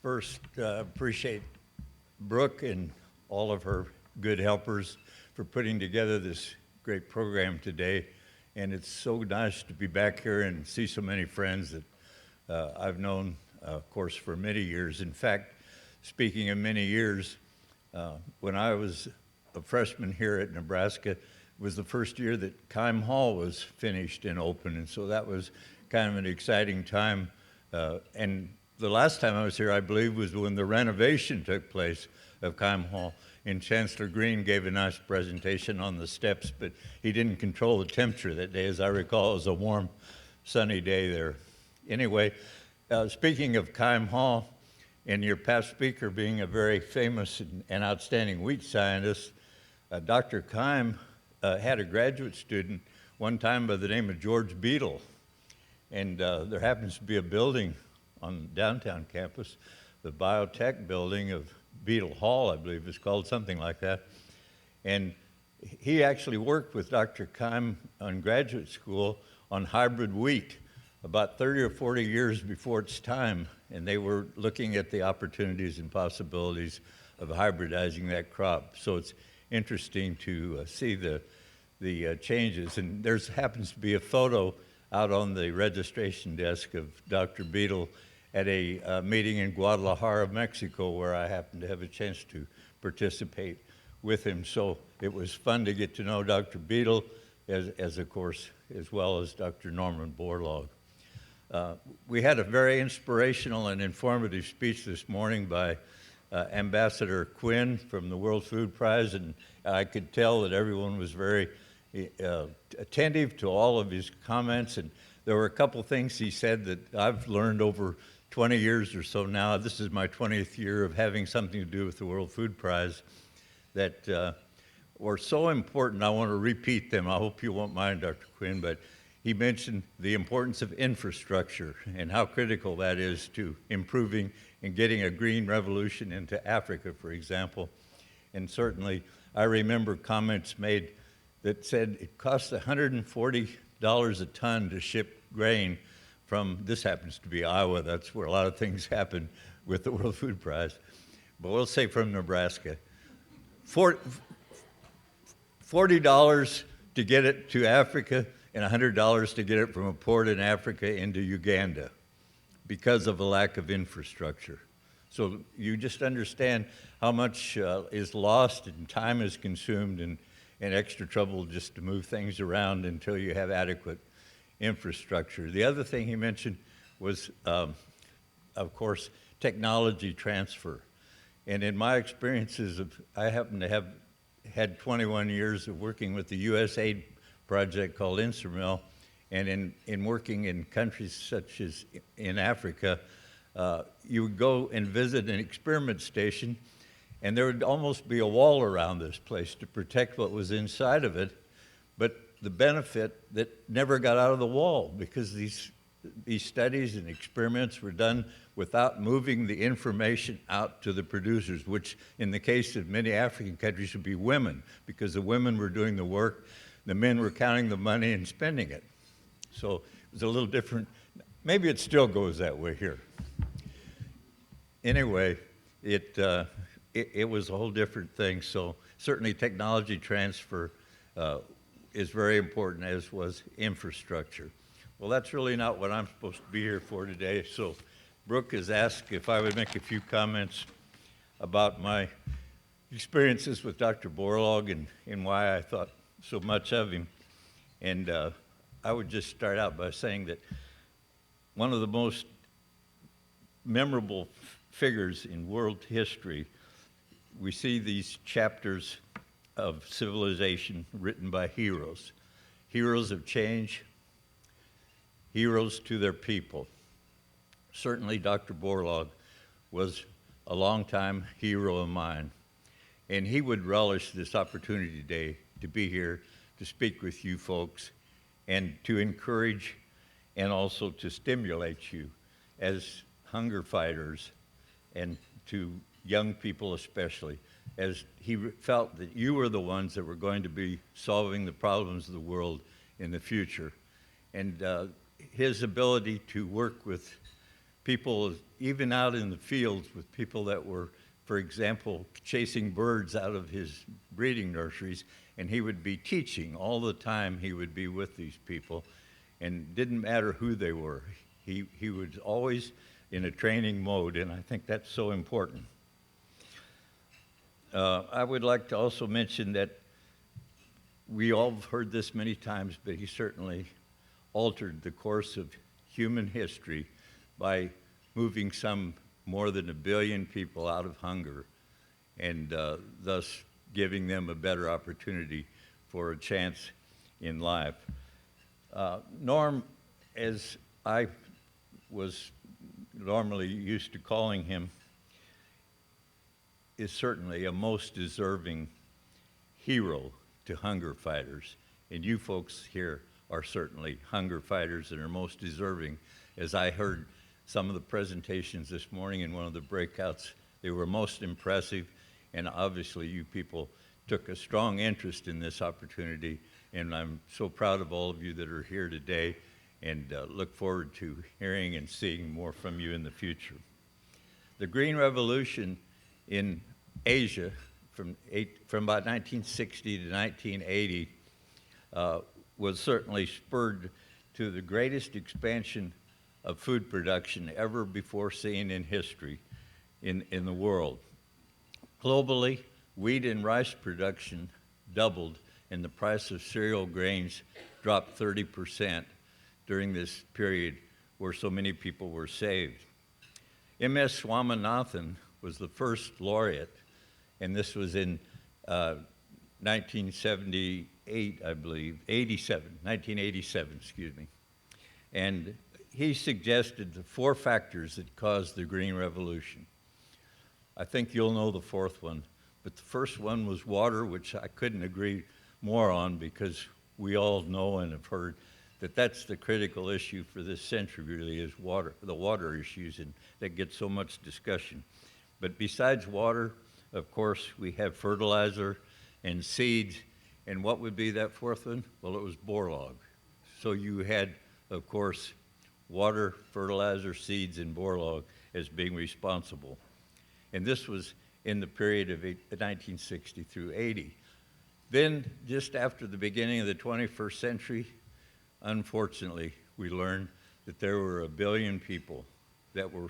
First, appreciate Brooke and all of her good helpers for putting together this great program today. And it's so nice to be back here and see so many friends that I've known, of course, for many years. In fact, speaking of many years, when I was a freshman here at Nebraska, it was the first year that Kime Hall was finished and open. And so that was kind of an exciting time. And the last time I was here, I believe, was when the renovation took place of Kime Hall. And Chancellor Green gave a nice presentation on the steps, but he didn't control the temperature that day. As I recall, it was a warm, sunny day there. Anyway, speaking of Kime Hall, and your past speaker being a very famous and outstanding wheat scientist, Dr. Kime had a graduate student one time by the name of George Beadle. And there happens to be a building on downtown campus, the biotech building of Beadle Hall, I believe it's called, something like that. And he actually worked with Dr. Kime on graduate school on hybrid wheat about 30 or 40 years before its time. And they were looking at the opportunities and possibilities of hybridizing that crop. So it's interesting to see the changes. And there happens to be a photo out on the registration desk of Dr. Beadle at a meeting in Guadalajara, Mexico, where I happened to have a chance to participate with him. So it was fun to get to know Dr. Beadle, as of course, as well as Dr. Norman Borlaug. We had a very inspirational and informative speech this morning by Ambassador Quinn from the World Food Prize, and I could tell that everyone was very attentive to all of his comments, and there were a couple things he said that I've learned over 20 years or so now. This is my 20th year of having something to do with the World Food Prize that were so important. I want to repeat them. I hope you won't mind, Dr. Quinn, but he mentioned the importance of infrastructure and how critical that is to improving and getting a green revolution into Africa, for example. And certainly, I remember comments made that said it costs $140 a ton to ship grain from, this happens to be Iowa, that's where a lot of things happen with the World Food Prize, but we'll say from Nebraska. $40 to get it to Africa and $100 to get it from a port in Africa into Uganda because of a lack of infrastructure. So you just understand how much is lost and time is consumed and extra trouble just to move things around until you have adequate infrastructure. The other thing he mentioned was, of course, technology transfer. And in my experiences, I happen to have had 21 years of working with the USAID project called Instramill, and in working in countries such as in Africa, you would go and visit an experiment station, and there would almost be a wall around this place to protect what was inside of it, but the benefit that never got out of the wall because these studies and experiments were done without moving the information out to the producers, which in the case of many African countries would be women, because the women were doing the work, the men were counting the money and spending it. So it was a little different. Maybe it still goes that way here. Anyway, it was a whole different thing. So certainly technology transfer is very important, as was infrastructure. Well, that's really not what I'm supposed to be here for today. So Brooke has asked if I would make a few comments about my experiences with Dr. Borlaug and why I thought so much of him. And I would just start out by saying that one of the most memorable figures in world history, we see these chapters of civilization written by heroes, heroes of change, heroes to their people. Certainly Dr. Borlaug was a longtime hero of mine, and he would relish this opportunity today to be here to speak with you folks and to encourage and also to stimulate you as hunger fighters and to young people especially, as he felt that you were the ones that were going to be solving the problems of the world in the future. And his ability to work with people, even out in the fields with people that were, for example, chasing birds out of his breeding nurseries, and he would be teaching all the time. He would be with these people, and didn't matter who they were. He was always in a training mode, and I think that's so important. I would like to also mention that we all have heard this many times, but he certainly altered the course of human history by moving some more than 1 billion people out of hunger, and thus giving them a better opportunity for a chance in life. Norm, as I was normally used to calling him, is certainly a most deserving hero to hunger fighters. And you folks here are certainly hunger fighters and are most deserving. As I heard some of the presentations this morning in one of the breakouts, they were most impressive, and obviously you people took a strong interest in this opportunity, and I'm so proud of all of you that are here today, and look forward to hearing and seeing more from you in the future. The Green Revolution in Asia from about 1960 to 1980 was certainly spurred to the greatest expansion of food production ever before seen in history in the world. Globally, wheat and rice production doubled, and the price of cereal grains dropped 30% during this period where so many people were saved. M.S. Swaminathan was the first laureate, and this was in 1978, I believe, 1987, excuse me. And he suggested the 4 factors that caused the Green Revolution. I think you'll know the 4th one, but the first one was water, which I couldn't agree more on, because we all know and have heard that that's the critical issue for this century, really, is water, the water issues, and that gets so much discussion. But besides water, of course, we have fertilizer and seeds, and what would be that 4th one? Well, it was borlaug. So you had, of course, water, fertilizer, seeds, and borlaug as being responsible. And this was in the period of 1960 through 80. Then, just after the beginning of the 21st century, unfortunately, we learned that there were 1 billion people that were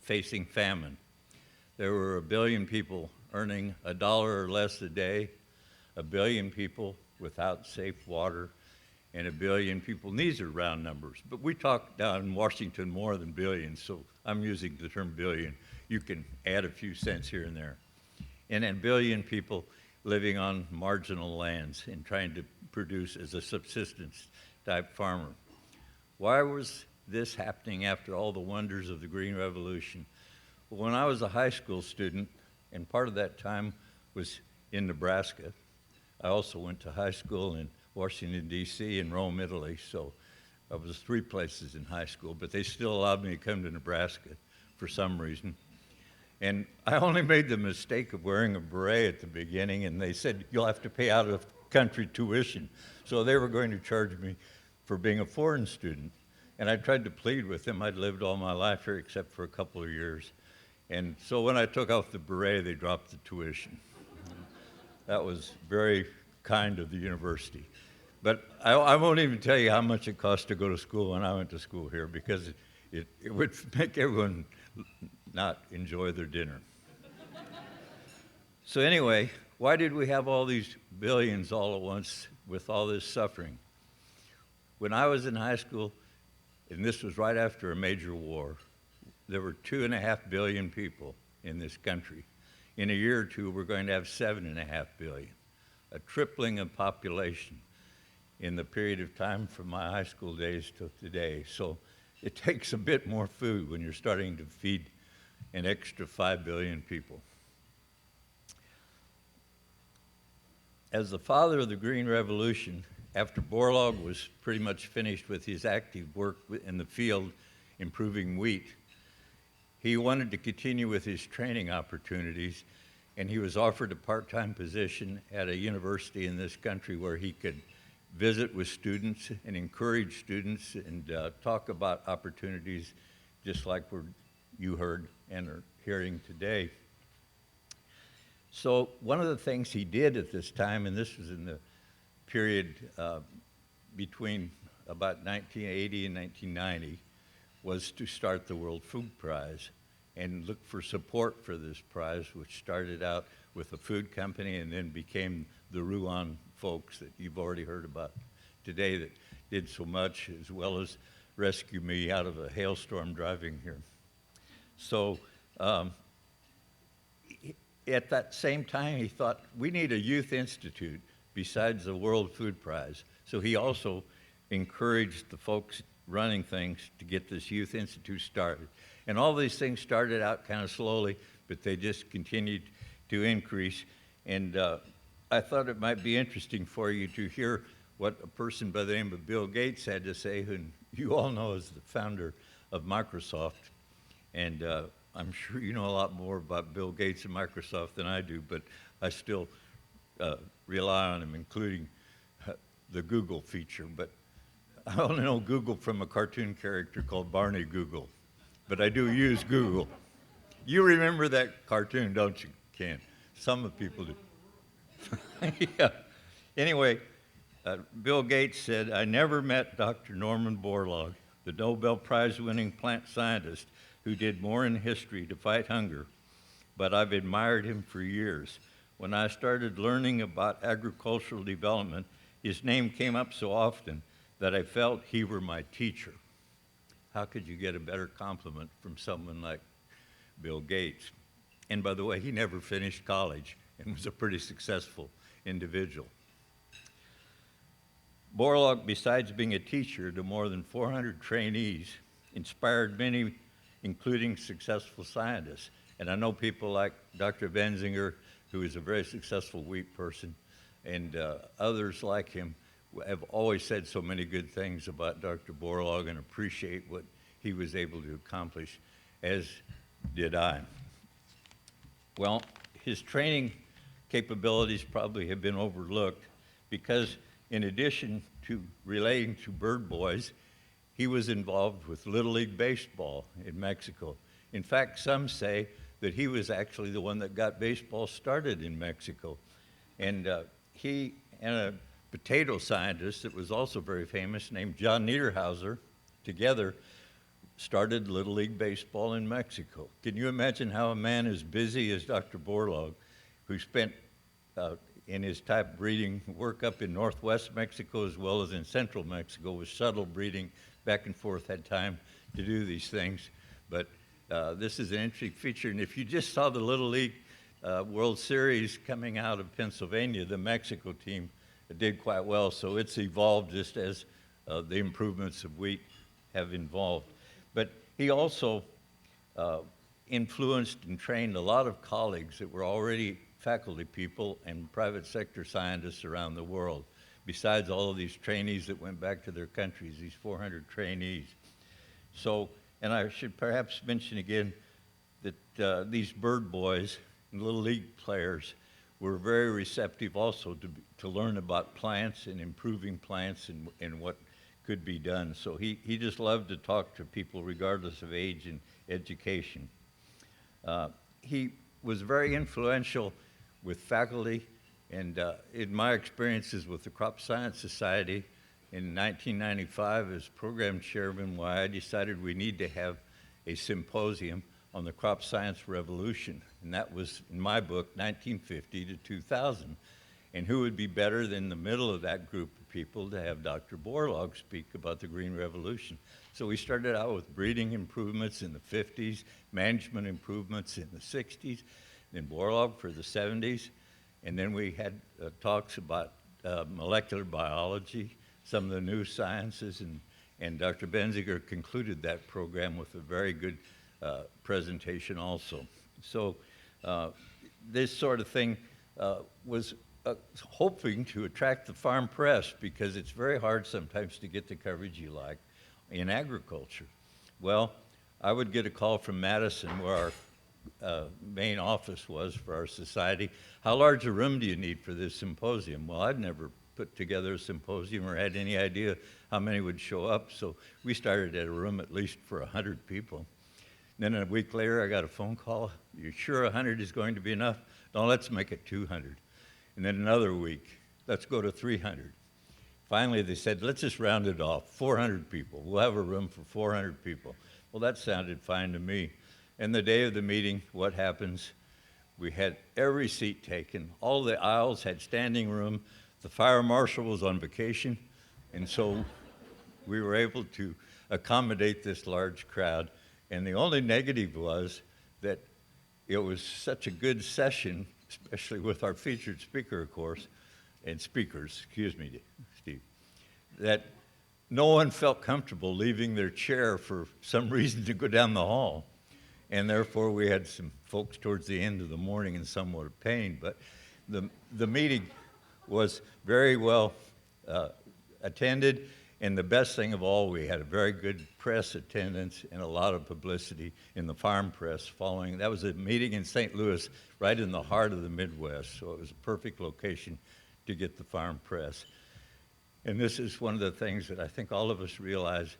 facing famine. There were 1 billion people earning $1 or less a day, 1 billion people without safe water, and 1 billion people, and these are round numbers, but we talk down in Washington more than billions, so I'm using the term billion. You can add a few cents here and there. And 1 billion people living on marginal lands and trying to produce as a subsistence type farmer. Why was this happening after all the wonders of the Green Revolution? Well, when I was a high school student, and part of that time was in Nebraska, I also went to high school in Washington, D.C. and Rome, Italy, so I was 3 places in high school, but they still allowed me to come to Nebraska for some reason. And I only made the mistake of wearing a beret at the beginning, and they said, you'll have to pay out of country tuition. So they were going to charge me for being a foreign student. And I tried to plead with them. I'd lived all my life here except for a couple of years. And so when I took off the beret, they dropped the tuition. That was very kind of the university. But I won't even tell you how much it cost to go to school when I went to school here, because it would make everyone not enjoy their dinner. So anyway, why did we have all these billions all at once with all this suffering? When I was in high school, and this was right after a major war, there were 2.5 billion people in this country. In a year or two, we're going to have 7.5 billion, a tripling of population in the period of time from my high school days till today. So it takes a bit more food when you're starting to feed an extra 5 billion people. As the father of the Green Revolution, after Borlaug was pretty much finished with his active work in the field improving wheat, he wanted to continue with his training opportunities, and he was offered a part-time position at a university in this country where he could visit with students and encourage students and talk about opportunities just like you heard and are hearing today. So one of the things he did at this time, and this was in the period between about 1980 and 1990, was to start the World Food Prize and look for support for this prize, which started out with a food company and then became the Ruan folks that you've already heard about today that did so much, as well as rescue me out of a hailstorm driving here. So at that same time, he thought, we need a youth institute besides the World Food Prize. So he also encouraged the folks running things to get this youth institute started. And all these things started out kind of slowly, but they just continued to increase. And I thought it might be interesting for you to hear what a person by the name of Bill Gates had to say, who you all know is the founder of Microsoft. And I'm sure you know a lot more about Bill Gates and Microsoft than I do, but I still rely on him, including the Google feature. But I only know Google from a cartoon character called Barney Google, but I do use Google. You remember that cartoon, don't you, Ken? Some of the people do. Yeah. Anyway, Bill Gates said, I never met Dr. Norman Borlaug, the Nobel Prize-winning plant scientist who did more in history to fight hunger, but I've admired him for years. When I started learning about agricultural development, his name came up so often that I felt he were my teacher. How could you get a better compliment from someone like Bill Gates? And by the way, he never finished college and was a pretty successful individual. Borlaug, besides being a teacher to more than 400 trainees, inspired many, including successful scientists. And I know people like Dr. Benzinger, who is a very successful wheat person, and others like him have always said so many good things about Dr. Borlaug and appreciate what he was able to accomplish, as did I. Well, his training capabilities probably have been overlooked because in addition to relating to bird boys, he was involved with Little League Baseball in Mexico. In fact, some say that he was actually the one that got baseball started in Mexico. And he and a potato scientist that was also very famous named John Niederhauser together started Little League Baseball in Mexico. Can you imagine how a man as busy as Dr. Borlaug, who spent in his type breeding work up in northwest Mexico as well as in central Mexico with shuttle breeding back and forth, had time to do these things. But this is an interesting feature. And if you just saw the Little League World Series coming out of Pennsylvania, the Mexico team did quite well. So it's evolved just as the improvements of wheat have evolved. But he also influenced and trained a lot of colleagues that were already faculty people and private sector scientists around the world, besides all of these trainees that went back to their countries, these 400 trainees. So, and I should perhaps mention again that these bird boys and Little League players were very receptive also to learn about plants and improving plants and what could be done. So he just loved to talk to people regardless of age and education. He was very influential with faculty, and in my experiences with the Crop Science Society in 1995 as program chairman, why I decided we need to have a symposium on the crop science revolution. And that was, in my book, 1950 to 2000. And who would be better than the middle of that group of people to have Dr. Borlaug speak about the Green Revolution? So we started out with breeding improvements in the 50s, management improvements in the 60s, then Borlaug for the 70s, and then we had talks about molecular biology, some of the new sciences, and Dr. Benziger concluded that program with a very good presentation also. So this sort of thing was hoping to attract the farm press, because it's very hard sometimes to get the coverage you like in agriculture. Well, I would get a call from Madison, where our main office was for our society. How large a room do you need for this symposium? Well, I'd never put together a symposium or had any idea how many would show up, so we started at a room at least for 100 people. Then a week later, I got a phone call. You sure 100 is going to be enough? No, let's make it 200. And then another week, let's go to 300. Finally, they said, let's just round it off, 400 people. We'll have a room for 400 people. Well, that sounded fine to me. And the day of the meeting, what happens? We had every seat taken. All the aisles had standing room. The fire marshal was on vacation. And so we were able to accommodate this large crowd. And the only negative was that it was such a good session, especially with our featured speaker, of course, and speakers, excuse me, Steve, that no one felt comfortable leaving their chair for some reason to go down the hall. And therefore, we had some folks towards the end of the morning in somewhat of pain. But the meeting was very well attended. And the best thing of all, we had a very good press attendance and a lot of publicity in the farm press following. That was a meeting in St. Louis, right in the heart of the Midwest. So it was a perfect location to get the farm press. And this is one of the things that I think all of us realize.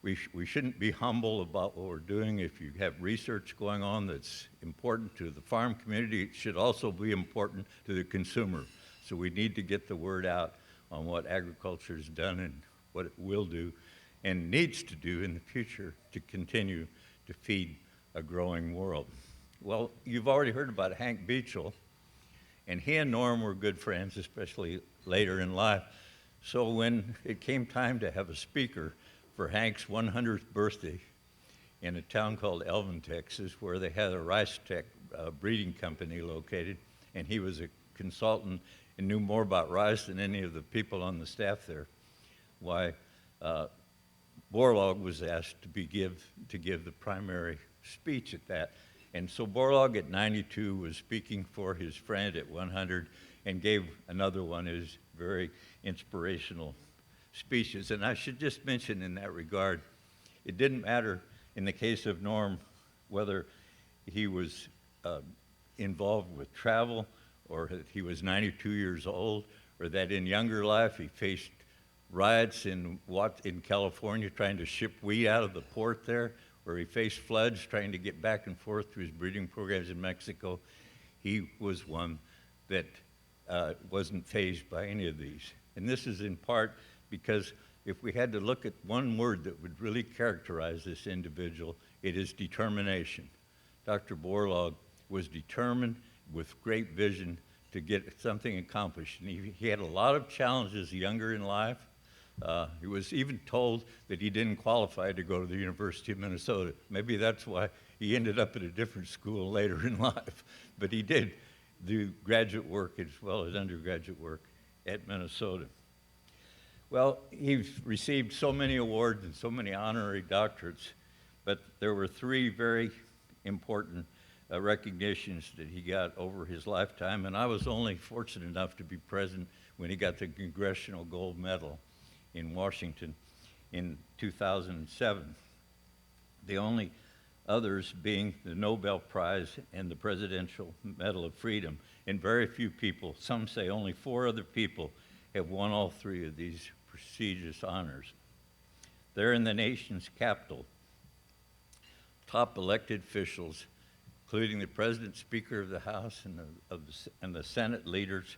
We shouldn't be humble about what we're doing. If you have research going on that's important to the farm community, it should also be important to the consumer. So we need to get the word out on what agriculture has done and what it will do and needs to do in the future to continue to feed a growing world. Well, you've already heard about Hank Beechel, and he and Norm were good friends, especially later in life. So when it came time to have a speaker for Hank's 100th birthday in a town called Elvin, Texas, where they had a rice tech breeding company located, and he was a consultant and knew more about rice than any of the people on the staff there. Why, Borlaug was asked to give the primary speech at that. And so Borlaug at 92 was speaking for his friend at 100 and gave another one of his very inspirational speeches. And I should just mention in that regard, it didn't matter in the case of Norm whether he was involved with travel or that he was 92 years old or that in younger life he faced riots in California trying to ship wheat out of the port there, where he faced floods trying to get back and forth to his breeding programs in Mexico. He was one that wasn't fazed by any of these. And this is in part because if we had to look at one word that would really characterize this individual, it is determination. Dr. Borlaug was determined with great vision to get something accomplished. And he had a lot of challenges younger in life. He was even told that he didn't qualify to go to the University of Minnesota. Maybe that's why he ended up at a different school later in life. But he did do graduate work as well as undergraduate work at Minnesota. Well, he's received so many awards and so many honorary doctorates, but there were three very important recognitions that he got over his lifetime, and I was only fortunate enough to be present when he got the Congressional Gold Medal in Washington in 2007. The only others being the Nobel Prize and the Presidential Medal of Freedom. And very few people, some say only 4 other people, have won all 3 of these prestigious honors. There in the nation's capital, top elected officials, including the President, Speaker of the House, and the Senate leaders,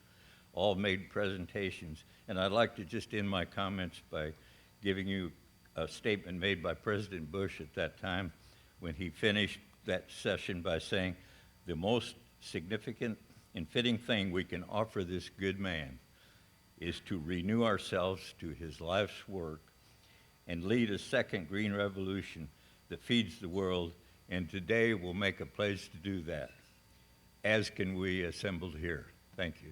all made presentations. And I'd like to just end my comments by giving you a statement made by President Bush at that time when he finished that session by saying, the most significant and fitting thing we can offer this good man is to renew ourselves to his life's work and lead a second green revolution that feeds the world, and today we'll make a pledge to do that, as can we assembled here. Thank you.